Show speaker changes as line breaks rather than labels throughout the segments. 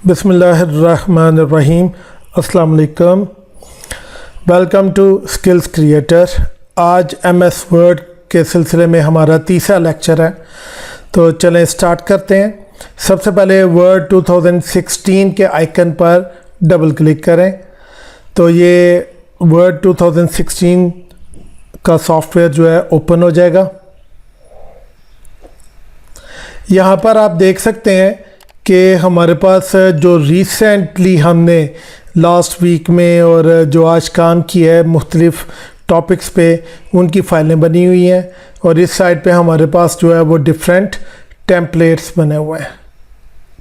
बिस्मिल्लाहिर्रहमानिर्रहीम। अस्सलाम वालेकुम। Welcome to skills creator. आज एमएस वर्ड के सिलसिले में हमारा तीसरा लेक्चर है, तो चलें स्टार्ट करते हैं। सबसे पहले वर्ड 2016 के आइकन पर डबल क्लिक करें तो ये वर्ड 2016 का सॉफ्टवेयर जो है ओपन हो जाएगा। यहाँ पर आप देख सकते हैं कि हमारे पास जो रिसेंटली हमने लास्ट वीक में और जो आज काम किया है मुख्तलिफ़ टॉपिक्स पे, उनकी फ़ाइलें बनी हुई हैं और इस साइड पे हमारे पास जो है वो डिफरेंट टेम्पलेट्स बने हुए हैं।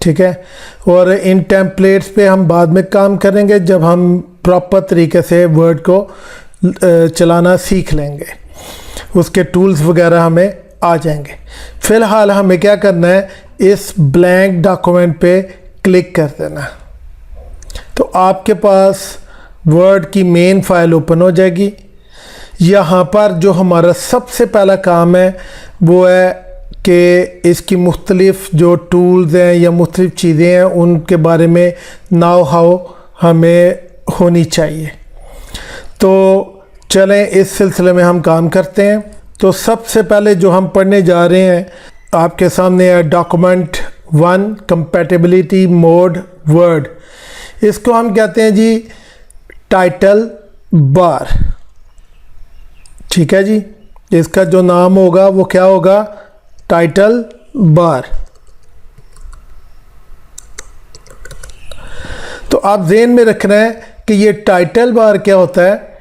ठीक है, और इन टेम्पलेट्स पे हम बाद में काम करेंगे जब हम प्रॉपर तरीके से वर्ड को चलाना सीख लेंगे, उसके टूल्स वगैरह हमें आ जाएंगे। फ़िलहाल हमें क्या करना है, इस ब्लैंक डॉक्यूमेंट पे क्लिक कर देना तो आपके पास वर्ड की मेन फाइल ओपन हो जाएगी। यहाँ पर जो हमारा सबसे पहला काम है वो है कि इसकी मुख्तलिफ़ जो टूल्स हैं या मुख्तलिफ़ चीज़ें हैं उनके बारे में नाउ हाउ हमें होनी चाहिए। तो चलें इस सिलसिले में हम काम करते हैं। तो सबसे पहले जो हम पढ़ने जा रहे हैं आपके सामने है डॉक्यूमेंट 1 कंपैटिबिलिटी मोड वर्ड। इसको हम कहते हैं जी टाइटल बार। ठीक है जी, इसका जो नाम होगा वो क्या होगा, टाइटल बार। तो आप ज़हन में रखना है कि ये टाइटल बार क्या होता है।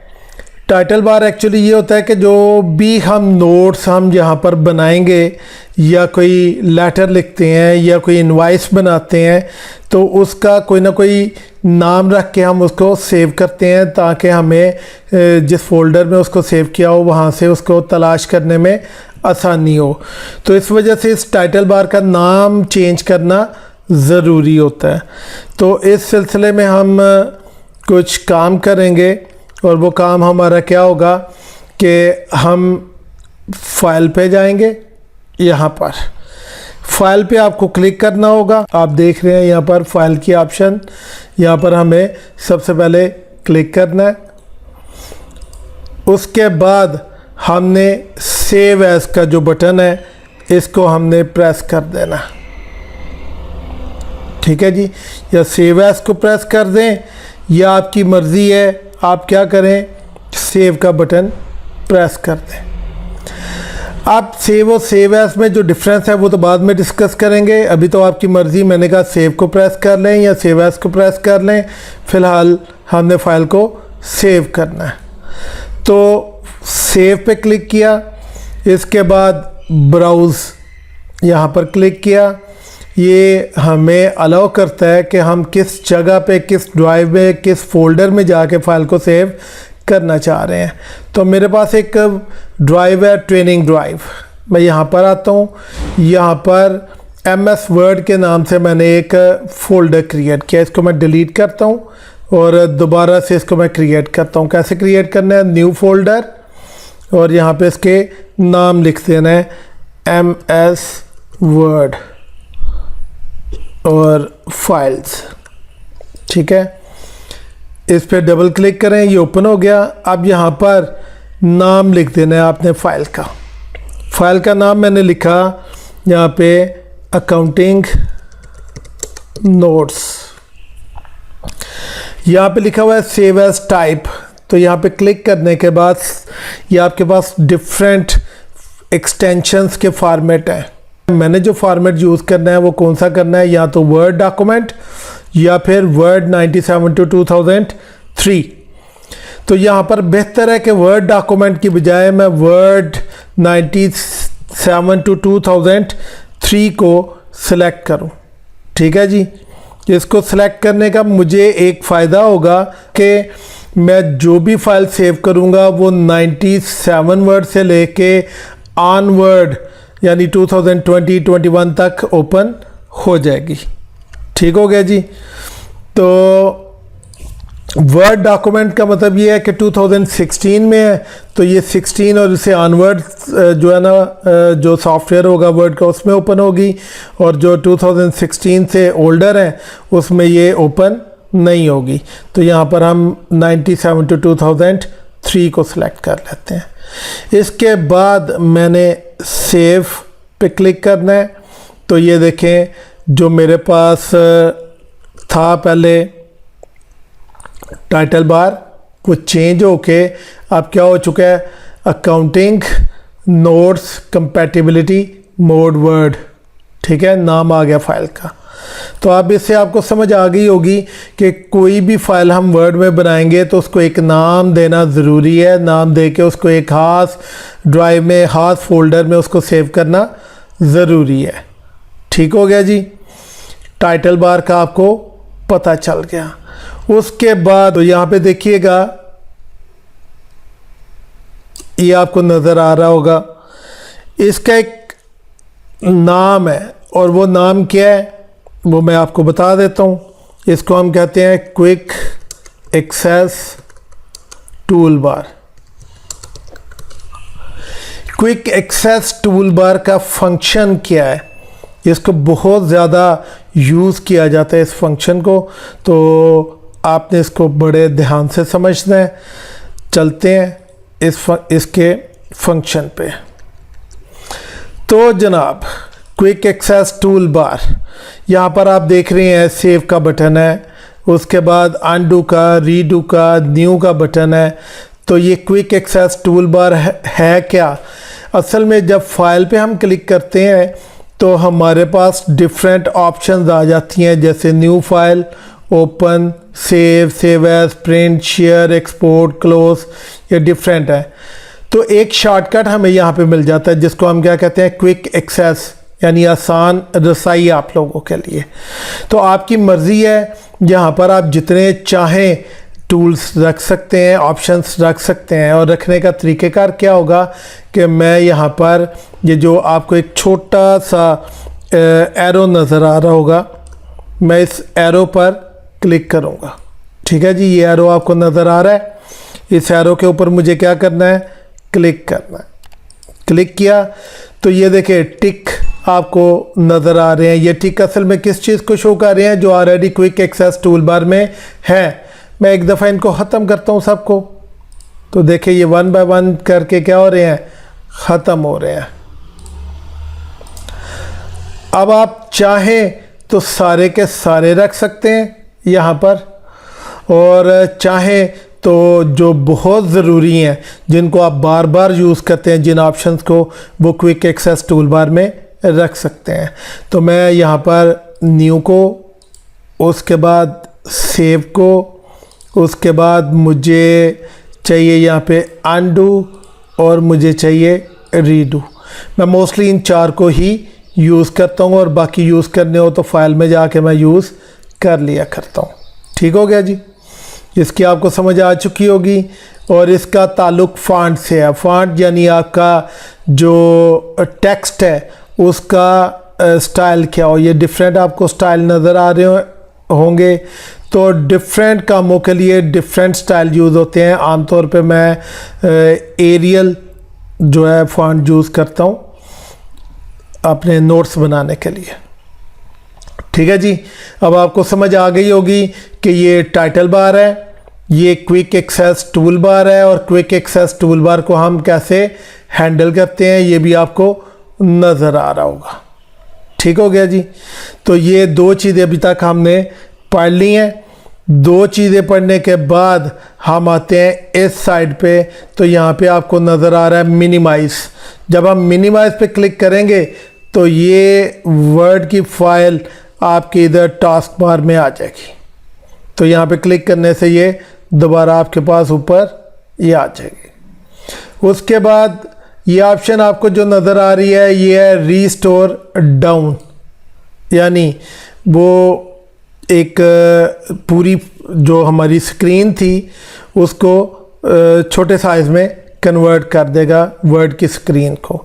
टाइटल बार एक्चुअली ये होता है कि जो भी हम नोट्स हम यहाँ पर बनाएंगे या कोई लेटर लिखते हैं या कोई इनवॉइस बनाते हैं तो उसका कोई ना कोई नाम रख के हम उसको सेव करते हैं ताकि हमें जिस फोल्डर में उसको सेव किया हो वहाँ से उसको तलाश करने में आसानी हो। तो इस वजह से इस टाइटल बार का नाम चेंज करना ज़रूरी होता है। तो इस सिलसिले में हम कुछ काम करेंगे और वो काम हमारा क्या होगा कि हम फाइल पे जाएंगे। यहाँ पर फाइल पे आपको क्लिक करना होगा। आप देख रहे हैं यहाँ पर फाइल की ऑप्शन, यहाँ पर हमें सबसे पहले क्लिक करना है। उसके बाद हमने सेव एज़ का जो बटन है इसको हमने प्रेस कर देना। ठीक है जी, या सेव एज़ को प्रेस कर दें या आपकी मर्ज़ी है, आप क्या करें, सेव का बटन प्रेस कर दें। आप सेव और सेव एज़ में जो डिफरेंस है वो तो बाद में डिस्कस करेंगे, अभी तो आपकी मर्ज़ी। मैंने कहा सेव को प्रेस कर लें या सेव एज़ को प्रेस कर लें। फ़िलहाल हमने फ़ाइल को सेव करना है तो सेव पे क्लिक किया। इसके बाद ब्राउज़ यहाँ पर क्लिक किया। ये हमें अलाउ करता है कि हम किस जगह पे, किस ड्राइव में, किस फोल्डर में जाके फ़ाइल को सेव करना चाह रहे हैं। तो मेरे पास एक ड्राइव है, ट्रेनिंग ड्राइव। मैं यहाँ पर आता हूँ, यहाँ पर एमएस वर्ड के नाम से मैंने एक फ़ोल्डर क्रिएट किया। इसको मैं डिलीट करता हूँ और दोबारा से इसको मैं क्रिएट करता हूँ। कैसे क्रिएट करना है, न्यू फोल्डर और यहाँ पे इसके नाम लिख देना है एमएस वर्ड और फाइल्स। ठीक है, इस पर डबल क्लिक करें, ये ओपन हो गया। अब यहाँ पर नाम लिख देना है आपने फ़ाइल का। फ़ाइल का नाम मैंने लिखा यहाँ पे अकाउंटिंग नोट्स। यहाँ पे लिखा हुआ है सेव एज़ टाइप। तो यहाँ पे क्लिक करने के बाद ये आपके पास डिफरेंट एक्सटेंशंस के फॉर्मेट हैं। मैंने जो फॉर्मेट यूज़ करना है वो कौन सा करना है, या तो वर्ड डॉक्यूमेंट या फिर वर्ड 97 to 2003। तो यहाँ पर बेहतर है कि वर्ड डॉक्यूमेंट की बजाय मैं वर्ड 97 to 2003 को सिलेक्ट करूँ। ठीक है जी, इसको सिलेक्ट करने का मुझे एक फ़ायदा होगा कि मैं जो भी फाइल सेव करूँगा वो 97 वर्ड से लेके ऑनवर्ड यानी 2020-21 तक ओपन हो जाएगी। ठीक हो गया जी। तो वर्ड डॉक्यूमेंट का मतलब ये है कि 2016 में है, तो ये 16 और इससे ऑनवर्ड जो है ना जो सॉफ्टवेयर होगा वर्ड का उसमें ओपन होगी, और जो 2016 से ओल्डर है उसमें ये ओपन नहीं होगी। तो यहाँ पर हम 97 to 2003 को सिलेक्ट कर लेते हैं। इसके बाद मैंने सेव पे क्लिक करना है। तो ये देखें जो मेरे पास था पहले टाइटल बार, वो चेंज होके अब क्या हो चुका है, accounting notes compatibility mode word, ठीक है, नाम आ गया फाइल का। तो अब इससे आपको समझ आ गई होगी कि कोई भी फाइल हम वर्ड में बनाएंगे तो उसको एक नाम देना ज़रूरी है, नाम दे के उसको एक ख़ास ड्राइव में, ख़ास फोल्डर में उसको सेव करना ज़रूरी है। ठीक हो गया जी, टाइटल बार का आपको पता चल गया। उसके बाद तो यहाँ पे देखिएगा ये आपको नज़र आ रहा होगा, इसका एक नाम है और वो नाम क्या है वो मैं आपको बता देता हूँ। इसको हम कहते हैं quick access tool bar. Quick access tool bar का फंक्शन क्या है, इसको बहुत ज़्यादा यूज़ किया जाता है इस फंक्शन को, तो आपने इसको बड़े ध्यान से समझना है। चलते हैं इसके फंक्शन पे। तो जनाब क्विक एक्सेस टूल बार, यहाँ पर आप देख रहे हैं सेव का बटन है, उसके बाद अनडू का, रीडू का, न्यू का बटन है। तो ये क्विक एक्सेस टूल बार है क्या? असल में जब फाइल पे हम क्लिक करते हैं तो हमारे पास डिफरेंट ऑप्शंस आ जाती हैं, जैसे new file, open, save, save as, print, share, export, close, ये डिफरेंट है। तो एक शॉर्टकट हमें यहाँ पे मिल जाता है जिसको हम क्या कहते हैं, क्विक एक्सेस, यानी आसान रसाई आप लोगों के लिए। तो आपकी मर्ज़ी है, यहाँ पर आप जितने चाहें टूल्स रख सकते हैं, ऑप्शंस रख सकते हैं। और रखने का तरीक़ेकार क्या होगा कि मैं यहाँ पर ये जो आपको एक छोटा सा एरो नज़र आ रहा होगा, मैं इस एरो पर क्लिक करूँगा। ठीक है जी, ये एरो आपको नज़र आ रहा है, इस एरो के ऊपर मुझे क्या करना है, क्लिक करना है। क्लिक किया तो ये देखिए टिक आपको नज़र आ रहे हैं। ये टिक असल में किस चीज़ को शो कर रहे हैं, जो already quick access tool bar में है। मैं एक दफ़ा इनको ख़त्म करता हूँ सबको, तो देखिए ये 1 बाय 1 करके क्या हो रहे हैं, ख़त्म हो रहे हैं। अब आप चाहें तो सारे के सारे रख सकते हैं यहाँ पर, और चाहें तो जो बहुत ज़रूरी हैं, जिनको आप बार बार यूज़ करते हैं, जिन ऑप्शंस को, वो क्विक एक्सेस टूल बार में रख सकते हैं। तो मैं यहाँ पर न्यू को, उसके बाद सेव को, उसके बाद मुझे चाहिए यहाँ पे अनडू, और मुझे चाहिए रीडू। मैं मोस्टली इन चार को ही यूज़ करता हूँ, और बाकी यूज़ करने हो तो फाइल में जाके मैं यूज़ कर लिया करता हूँ। ठीक हो गया जी, इसकी आपको समझ आ चुकी होगी। और इसका ताल्लुक़ फ़ॉन्ट से है। फ़ॉन्ट यानी आपका जो टेक्स्ट है उसका स्टाइल क्या हो। ये डिफरेंट आपको स्टाइल नज़र आ रहे होंगे, तो डिफरेंट कामों के लिए डिफरेंट स्टाइल यूज़ होते हैं। आमतौर पे मैं एरियल जो है फ़ॉन्ट यूज़ करता हूँ अपने नोट्स बनाने के लिए। ठीक है जी, अब आपको समझ आ गई होगी कि ये टाइटल बार है, ये क्विक एक्सेस टूल बार है, और क्विक एक्सेस टूल बार को हम कैसे हैंडल करते हैं ये भी आपको नज़र आ रहा होगा। ठीक हो गया जी, तो ये दो चीज़ें अभी तक हमने पढ़ ली हैं। दो चीज़ें पढ़ने के बाद हम आते हैं इस साइड पे, तो यहाँ पे आपको नज़र आ रहा है मिनिमाइज़। जब हम मिनिमाइज़ पे क्लिक करेंगे तो ये वर्ड की फ़ाइल आपके इधर टास्क बार में आ जाएगी। तो यहाँ पे क्लिक करने से ये दोबारा आपके पास ऊपर ये आ जाएगी। उसके बाद ये ऑप्शन आपको जो नज़र आ रही है ये है रीस्टोर डाउन, यानी वो एक पूरी जो हमारी स्क्रीन थी उसको छोटे साइज़ में कन्वर्ट कर देगा वर्ड की स्क्रीन को।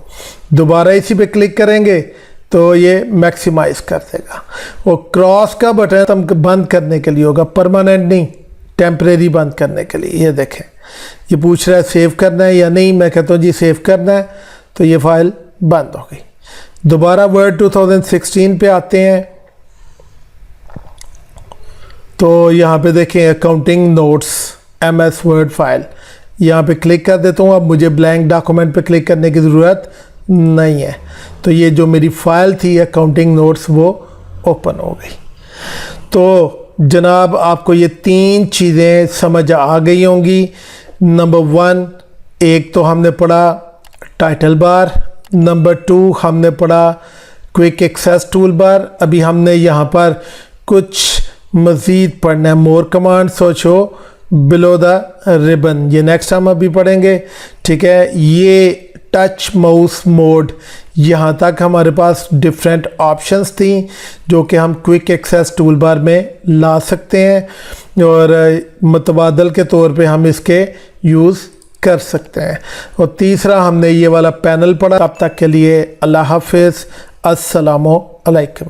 दोबारा इसी पे क्लिक करेंगे तो ये मैक्सिमाइज़ कर देगा। और क्रॉस का बटन बंद करने के लिए होगा, परमानेंट नहीं। टेम्परेरी बंद करने के लिए। ये देखें, ये पूछ रहा है सेव करना है या नहीं। मैं कहता हूँ जी सेव करना है, तो ये फाइल बंद हो गई। दोबारा वर्ड 2016 पे आते हैं, तो यहाँ पे देखें accounting notes MS word file, यहाँ पे क्लिक कर देता हूँ। अब मुझे ब्लैंक डॉक्यूमेंट पे क्लिक करने की ज़रूरत नहीं है, तो ये जो मेरी फ़ाइल थी अकाउंटिंग नोट्स वो ओपन हो गई। तो जनाब आपको ये 3 चीज़ें समझ आ गई होंगी। नंबर 1, एक तो हमने पढ़ा टाइटल बार। नंबर 2 हमने पढ़ा क्विक एक्सेस टूल बार। अभी हमने यहाँ पर कुछ मज़ीद पढ़ना है, मोर कमांड सोचो बिलो द रिबन, ये नेक्स्ट हम अभी पढ़ेंगे, ठीक है। ये टच माउस मोड, यहाँ तक हमारे पास डिफरेंट ऑप्शंस थी जो कि हम क्विक एक्सेस टूल बार में ला सकते हैं और मुतबादल के तौर पे हम इसके यूज़ कर सकते हैं। और तीसरा हमने ये वाला पैनल पढ़ा। तब तक के लिए अल्लाह हाफिज़, अस्सलामु अलैकुम।